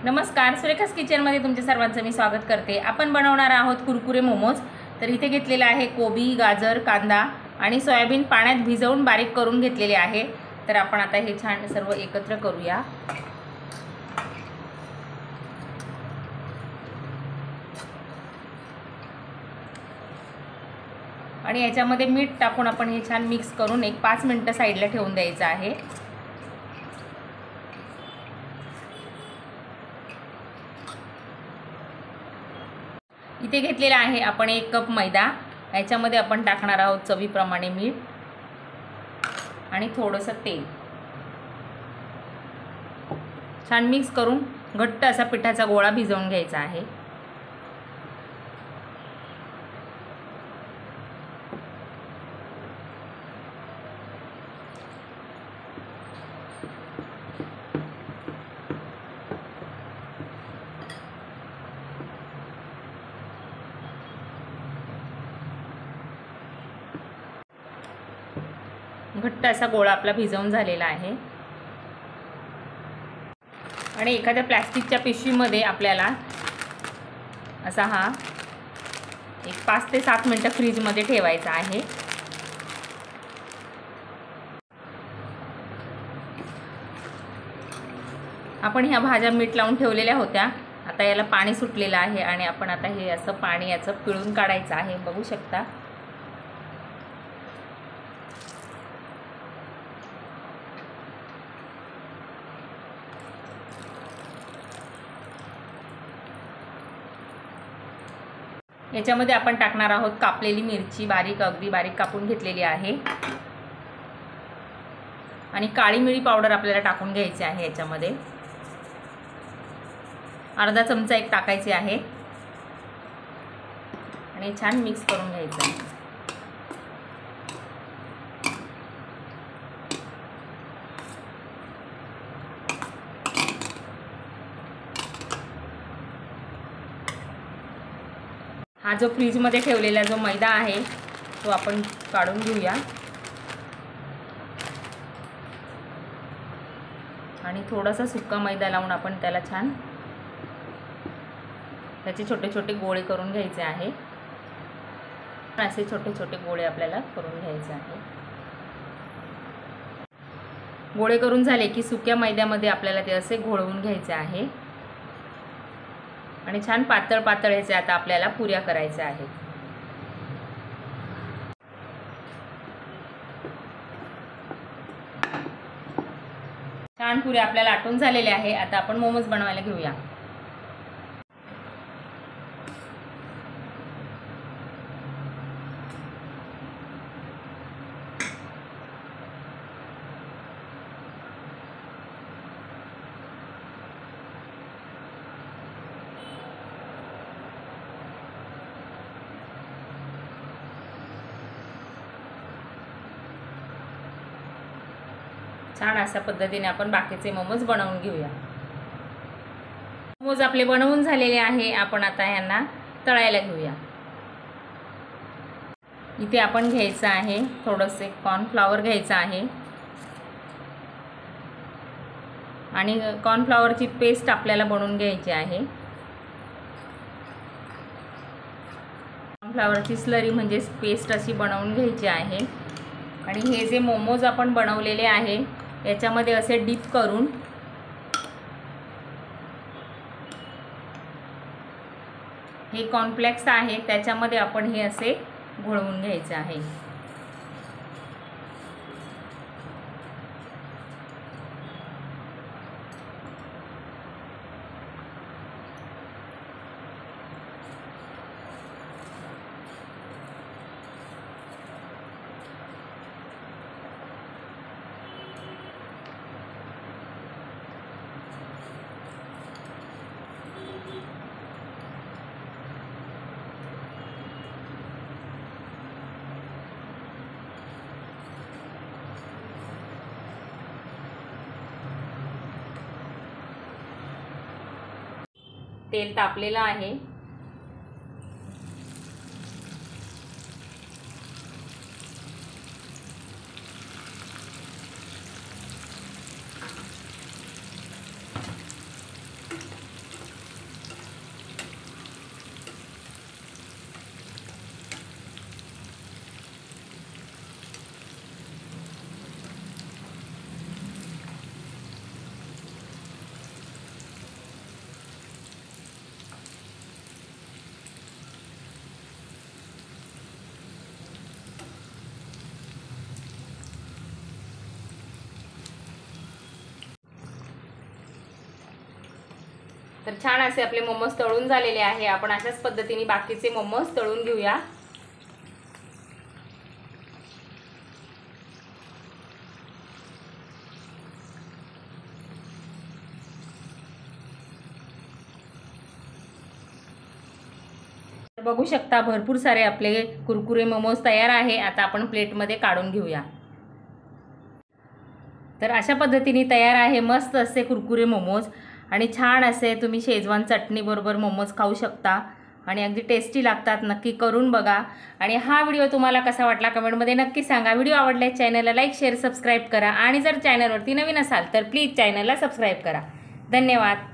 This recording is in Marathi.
नमस्कार, सुरेखास किचनमध्ये तुमच्या सर्वांचं मी स्वागत करते। आपण बनवणार आहोत कुरकुरे मोमोज। तर इथे घेतलेला आहे कोबी, गाजर, कांदा आणि सोयाबीन पाण्यात भिजवून बारीक करून घेतलेले आहे। तर आपण आता हे छान सर्व एकत्र करूया। आणि याच्यामध्ये मीठ टाकून आपण हे छान मिक्स करून एक 5 मिनिटं साइडला ठेवून द्यायचं आहे। इथे घेतलेला आहे आपण 1 कप मैदा। याच्यामध्ये आपण टाकणार आहोत चवीप्रमाणे मीठ आणि थोडंसं तेल। छान मिक्स करून घट्ट असा पिठाचा गोळा भिजवून घ्यायचा आहे। घट्ट असा गोळा आपला भिजवून झालेला आहे। आणि एखाद्या प्लास्टिकच्या पिशवीमध्ये आपल्याला असा हा एक 5 ते 7 मिनिटं फ्रीजमध्ये ठेवायचा आहे। आपण ह्या भाज्या मीठ लावून ठेवलेल्या होत्या। आता याला पाणी सुटलेलं आहे आणि आपण आता हे असं पाणी याचं पिळून काढायचं आहे। बघू शकता याच्यामध्ये आपण टाकणार आहोत कापलेली मिरची, अगदी बारीक कापून घेतलेली आहे। आणि काळी मिरी पावडर आपल्याला टाकून घ्यायची आहे। याच्यामध्ये अर्धा चमचा एक टाकायची आहे आणि छान मिक्स करून घ्यायचं आहे। हा जो फ्रीजमध्ये ठेवलेला जो मैदा आहे तो आपण काढून घेऊया आणि थोडासा सुका मैदा लावून आपण त्याला छान त्याचे छोटे छोटे गोळे करून घ्यायचे आहे। असे छोटे छोटे गोळे आपल्याला करून घ्यायचे आहे। गोळे करून झाले की सुक्या मैद्यामध्ये आपल्याला ते असे घोळवून घ्यायचे आहे आणि छान पातळ पातळ ह्याचे आता आपल्याला पुऱ्या करायच्या आहेत। छान पुऱ्या आपल्याला आटून झालेल्या आहे। आता आपण मोमोज बनवायला घेऊया। छान अशा पद्धतीने आपण बाकीचे मोमोज बनवून घेऊया। मोमोज आपले बनवून झालेले आहे। आपण आता यांना तळायला घेऊया। इथे आपण घ्यायचं आहे थोडेसे कॉर्नफ्लॉवर घ्यायचं आहे आणि कॉर्नफ्लॉवरची पेस्ट आपल्याला बनवून घ्यायची आहे। कॉर्नफ्लॉवरची स्लरी म्हणजे पेस्ट अशी बनवून घ्यायची आहे। आणि हे जे मोमोज आपण बनवलेले आहे याच्यामध्ये असे डिप करून हे कॉर्नफ्लेक्स आहे त्याच्यामध्ये आपण हे असे घोळवून घ्यायचे आहे। तेल तापलेलं आहे। तर छान असे आपले मोमोज तळून झालेले आहे। आपण अशाच पद्धतीने बाकीचे मोमोज तळून घेऊया। बघू शकता भरपूर सारे आपले कुरकुरे मोमोज तयार आहे। आता आपण प्लेटमध्ये काढून घेऊया। तर अशा पद्धतीने तयार आहे मस्त असे कुरकुरे मोमोज आणि छान असे तुम्ही शेजवान चटणी बरोबर मोमोज खाऊ शकता आणि अगदी टेस्टी लागतात। नक्की करून बघा आणि हा व्हिडिओ तुम्हाला कसा वाटला कमेंटमध्ये नक्की सांगा। व्हिडिओ आवडल्यास चॅनलला लाईक शेअर सबस्क्राईब करा आणि जर चॅनलवरती नवीन असाल तर प्लीज चॅनलला सबस्क्राईब करा। धन्यवाद।